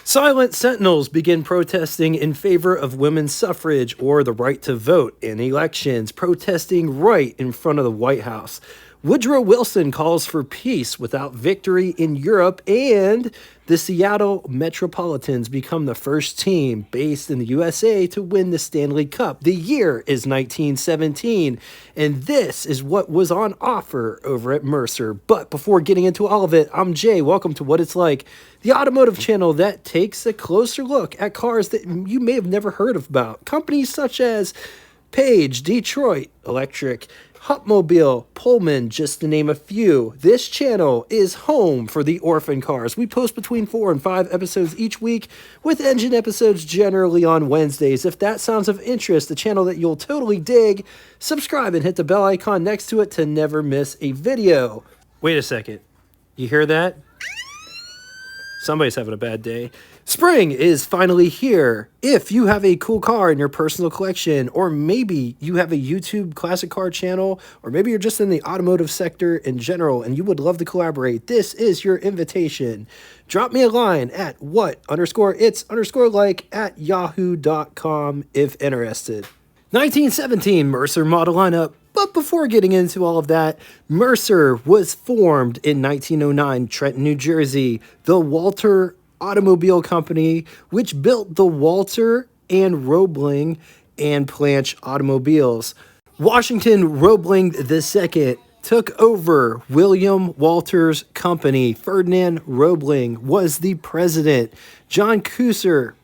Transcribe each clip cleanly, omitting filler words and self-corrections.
Silent sentinels begin protesting in favor of women's suffrage or the right to vote in elections, protesting right in front of the White House. Woodrow Wilson calls for peace without victory in Europe, and the Seattle Metropolitans become the first team based in the USA to win the Stanley Cup. The year is 1917, and this is what was on offer over at Mercer. But before getting into all of it, I'm Jay. Welcome to What It's Like, the automotive channel that takes a closer look at cars that you may have never heard about. Companies such as Page, Detroit Electric, Hupmobile, Pullman, just to name a few. This channel is home for the orphan cars. We post between 4 and 5 episodes each week, with engine episodes generally on Wednesdays. If that sounds of interest, the channel that you'll totally dig, subscribe and hit the bell icon next to it to never miss a video. Wait a second. You hear that? Somebody's having a bad day. Spring is finally here. If you have a cool car in your personal collection, or maybe you have a YouTube classic car channel, or maybe you're just in the automotive sector in general and you would love to collaborate, this is your invitation. Drop me a line at what_its_like@yahoo.com if interested. 1917 Mercer model lineup. But before getting into all of that, Mercer was formed in 1909, Trenton, New Jersey. The Walter Automobile Company, which built the Walter and Roebling and Planch automobiles. Washington Roebling II took over William Walter's company. Ferdinand Roebling was the president. John Cooser.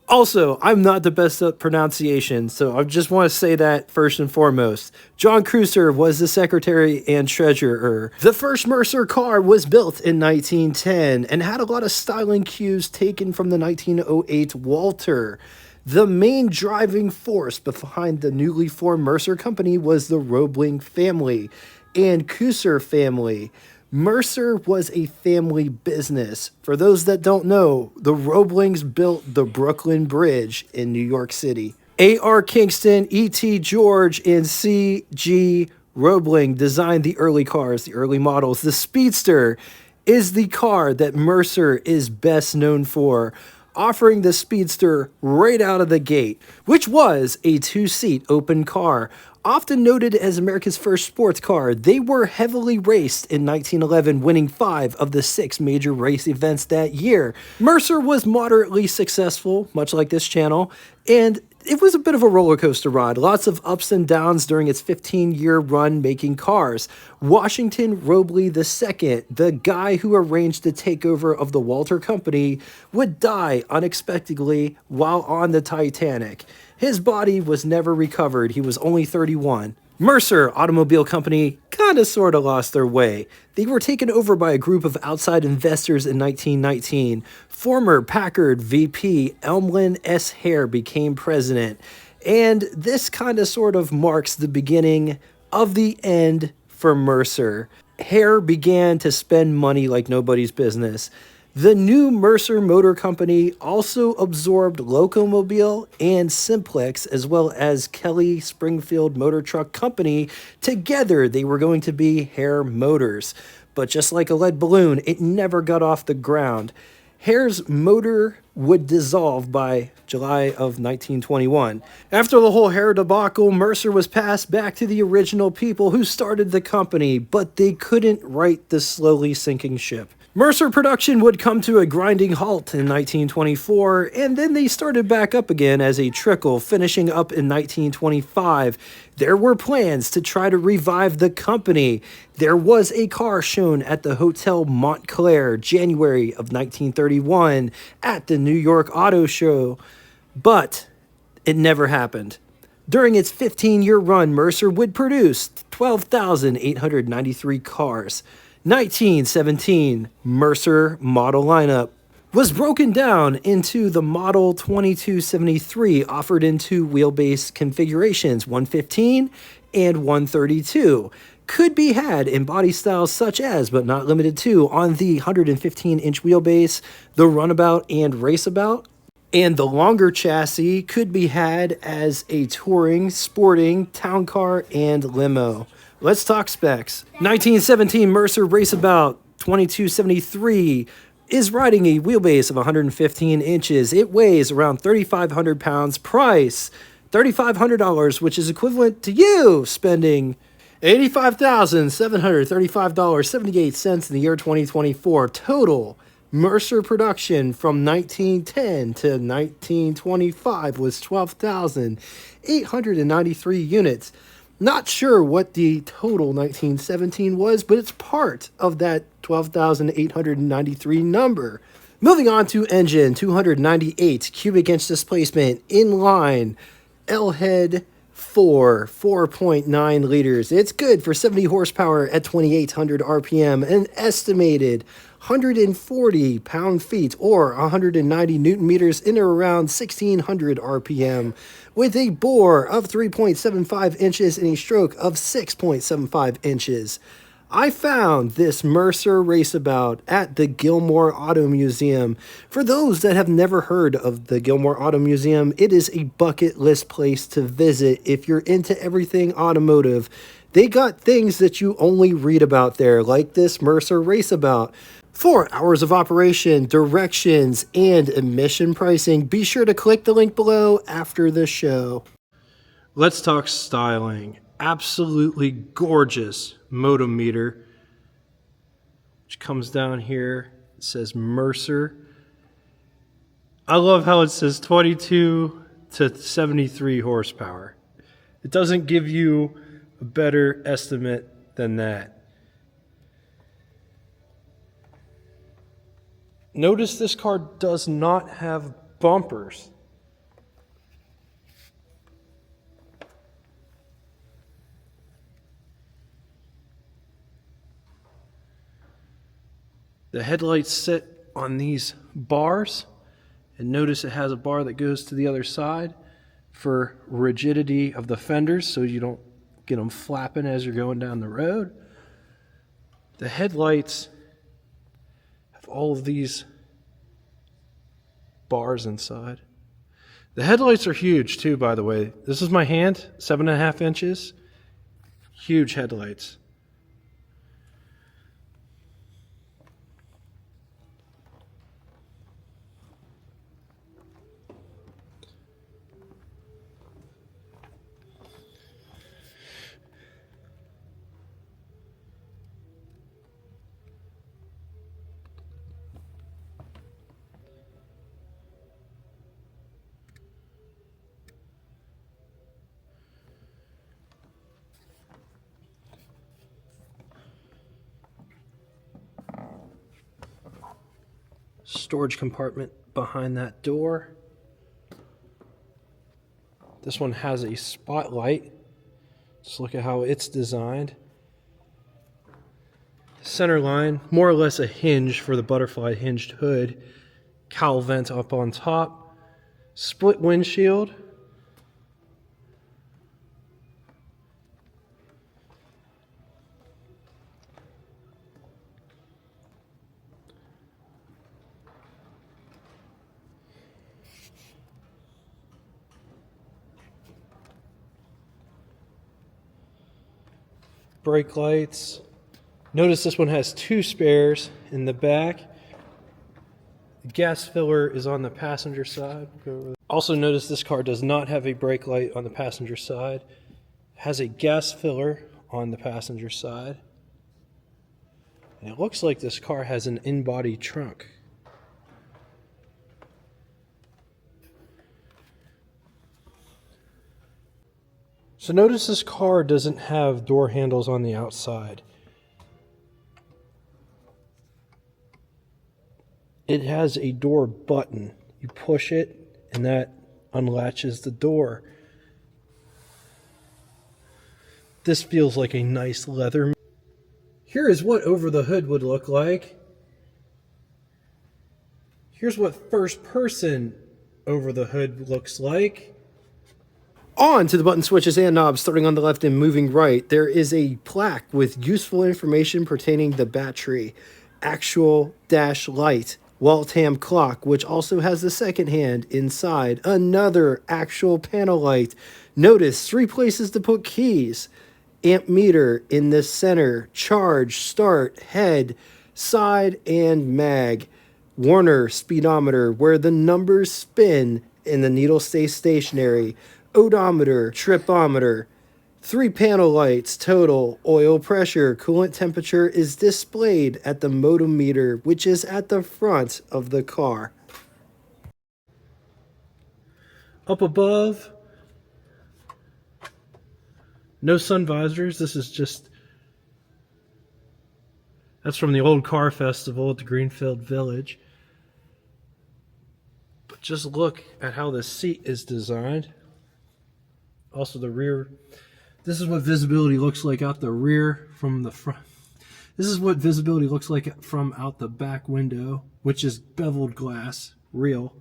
Also, I'm not the best at pronunciation, so I just want to say that first and foremost. John Cruiser was the secretary and treasurer. The first Mercer car was built in 1910 and had a lot of styling cues taken from the 1908 Walter. The main driving force behind the newly formed Mercer company was the Roebling family and Cooser family. Mercer was a family business. For those that don't know, the Roeblings built the Brooklyn Bridge in New York City. A.R. Kingston, E.T. George, and C.G. Roebling designed the early cars, the early models. The Speedster is the car that Mercer is best known for, offering the Speedster right out of the gate, which was a two-seat open car. Often noted as America's first sports car, they were heavily raced in 1911, winning 5 of the 6 major race events that year. Mercer was moderately successful, much like this channel, and it was a bit of a roller coaster ride. Lots of ups and downs during its 15-year run making cars. Washington Roebling II, the guy who arranged the takeover of the Walter Company, would die unexpectedly while on the Titanic. His body was never recovered. He was only 31. Mercer Automobile Company kinda sorta lost their way. They were taken over by a group of outside investors in 1919. Former Packard VP Elmland S. Hare became president, and this kinda sort of marks the beginning of the end for Mercer. Hare began to spend money like nobody's business. The new Mercer Motor Company also absorbed Locomobile and Simplex, as well as Kelly Springfield Motor Truck Company. Together, they were going to be Hare Motors. But just like a lead balloon, it never got off the ground. Hare's motor would dissolve by July of 1921. After the whole Hare debacle, Mercer was passed back to the original people who started the company, but they couldn't right the slowly sinking ship. Mercer production would come to a grinding halt in 1924, and then they started back up again as a trickle, finishing up in 1925. There were plans to try to revive the company. There was a car shown at the Hotel Montclair, January of 1931, at the New York Auto Show, but it never happened. During its 15-year run, Mercer would produce 12,893 cars. 1917 Mercer model lineup was broken down into the Model 2273, offered in 2 wheelbase configurations, 115 and 132. Could be had in body styles such as, but not limited to, on the 115-inch wheelbase, the runabout and raceabout. And the longer chassis could be had as a touring, sporting, town car, and limo. Let's talk specs. 1917 Mercer Raceabout 2273 is riding a wheelbase of 115 inches. It weighs around 3,500 pounds. Price, $3,500, which is equivalent to you spending $85,735.78 in the year 2024. Total Mercer production from 1910 to 1925 was 12,893 units. Not sure what the total 1917 was, but it's part of that 12,893 number. Moving on to engine, 298 cubic inch displacement, inline, L-head 4.9 liters. It's good for 70 horsepower at 2,800 RPM, an estimated 140 pound-feet or 190 newton meters in or around 1,600 RPM, with a bore of 3.75 inches and a stroke of 6.75 inches. I found this Mercer raceabout at the Gilmore Auto Museum. For those that have never heard of the Gilmore Auto Museum, it is a bucket list place to visit if you're into everything automotive. They got things that you only read about there, like this Mercer raceabout. For hours of operation, directions, and emission pricing, be sure to click the link below after the show. Let's talk styling. Absolutely gorgeous motometer, which comes down here. It says Mercer. I love how it says 22 to 73 horsepower. It doesn't give you a better estimate than that. Notice this car does not have bumpers. The headlights sit on these bars, and notice it has a bar that goes to the other side for rigidity of the fenders so you don't get them flapping as you're going down the road. The headlights have all of these bars inside. The headlights are huge too, by the way. This is my hand, 7.5 inches. Huge headlights. Storage compartment behind that door. This one has a spotlight. Just look at how it's designed. Center line, more or less a hinge for the butterfly hinged hood. Cowl vent up on top. Split windshield. Brake lights. Notice this one has 2 spares in the back. The gas filler is on the passenger side. Also notice this car does not have a brake light on the passenger side. It has a gas filler on the passenger side. And it looks like this car has an in-body trunk. So notice this car doesn't have door handles on the outside. It has a door button. You push it and that unlatches the door. This feels like a nice leather. Here is what over the hood would look like. Here's what first person over the hood looks like. On to the button switches and knobs, starting on the left and moving right. There is a plaque with useful information pertaining to the battery, actual dash light, Waltham clock, which also has the second hand inside, another actual panel light. Notice 3 places to put keys, amp meter in the center, charge, start, head, side, and mag. Warner speedometer, where the numbers spin and the needle stays stationary. Odometer, tripometer, 3 panel lights, total, oil pressure, coolant temperature is displayed at the motometer, which is at the front of the car. Up above, no sun visors. This is just, that's from the old car festival at the Greenfield Village. But just look at how the seat is designed. Also the rear. This is what visibility looks like out the rear from the front. This is what visibility looks like from out the back window, which is beveled glass, real.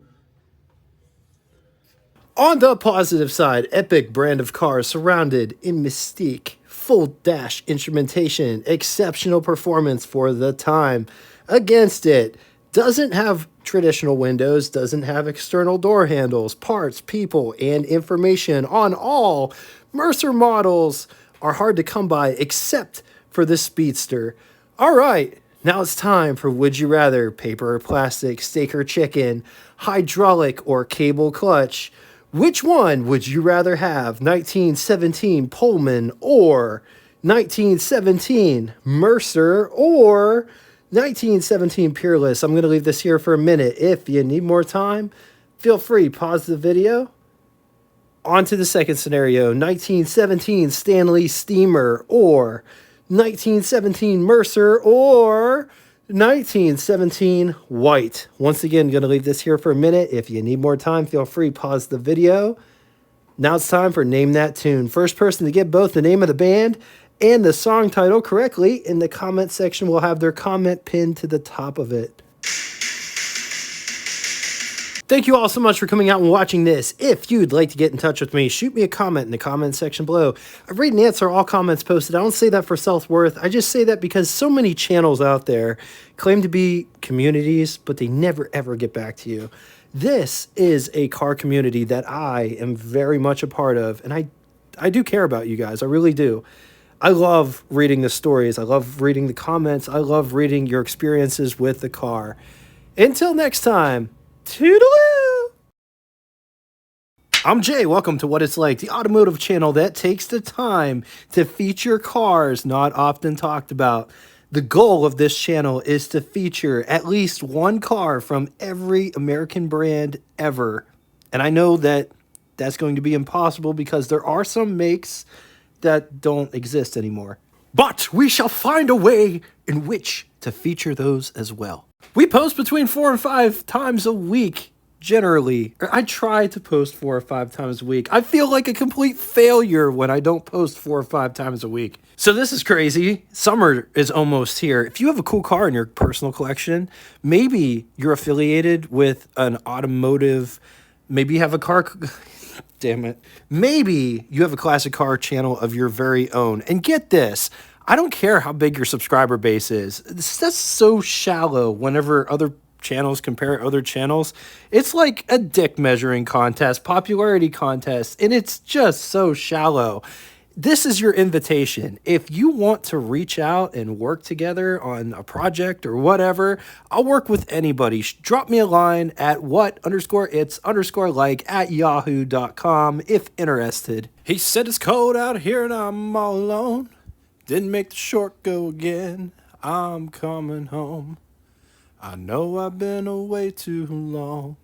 On the positive side, epic brand of cars surrounded in mystique, full dash instrumentation, exceptional performance for the time. Against it, doesn't have traditional windows, doesn't have external door handles, parts, people, and information on all Mercer models are hard to come by except for the Speedster. All right, now it's time for Would You Rather, paper or plastic, steak or chicken, hydraulic or cable clutch. Which one would you rather have, 1917 Pullman or 1917 Mercer or 1917 Peerless? I'm going to leave this here for a minute. If you need more time, feel free, pause the video. On to the second scenario, 1917 Stanley Steamer or 1917 Mercer or 1917 White. Once again, going to leave this here for a minute. If you need more time, feel free, pause the video. Now it's time for Name That Tune. First person to get both the name of the band and the song title correctly in the comment section will have their comment pinned to the top of it. Thank you all so much for coming out and watching this. If you'd like to get in touch with me, shoot me a comment in the comment section below. I read and answer all comments posted. I don't say that for self-worth. I just say that because so many channels out there claim to be communities, but they never ever get back to you. This is a car community that I am very much a part of, and I do care about you guys. I really do. I love reading the stories. I love reading the comments. I love reading your experiences with the car. Until next time. Toodaloo! I'm Jay. Welcome to What It's Like, the automotive channel that takes the time to feature cars not often talked about. The goal of this channel is to feature at least one car from every American brand ever. And I know that that's going to be impossible because there are some makes that don't exist anymore. But we shall find a way in which to feature those as well. We post between 4 and 5 times a week, generally. I try to post 4 or 5 times a week. I feel like a complete failure when I don't post 4 or 5 times a week. So this is crazy. Summer is almost here. If you have a cool car in your personal collection, maybe you're affiliated with an automotive, maybe you have a car... Damn it. Maybe you have a classic car channel of your very own. And get this, I don't care how big your subscriber base is. That's so shallow whenever other channels compare other channels. It's like a dick measuring contest, popularity contest, and it's just so shallow. This is your invitation. If you want to reach out and work together on a project or whatever, I'll work with anybody. Drop me a line at what_its_like@yahoo.com if interested. He said it's cold out here and I'm all alone. Didn't make the short go again. I'm coming home. I know I've been away too long.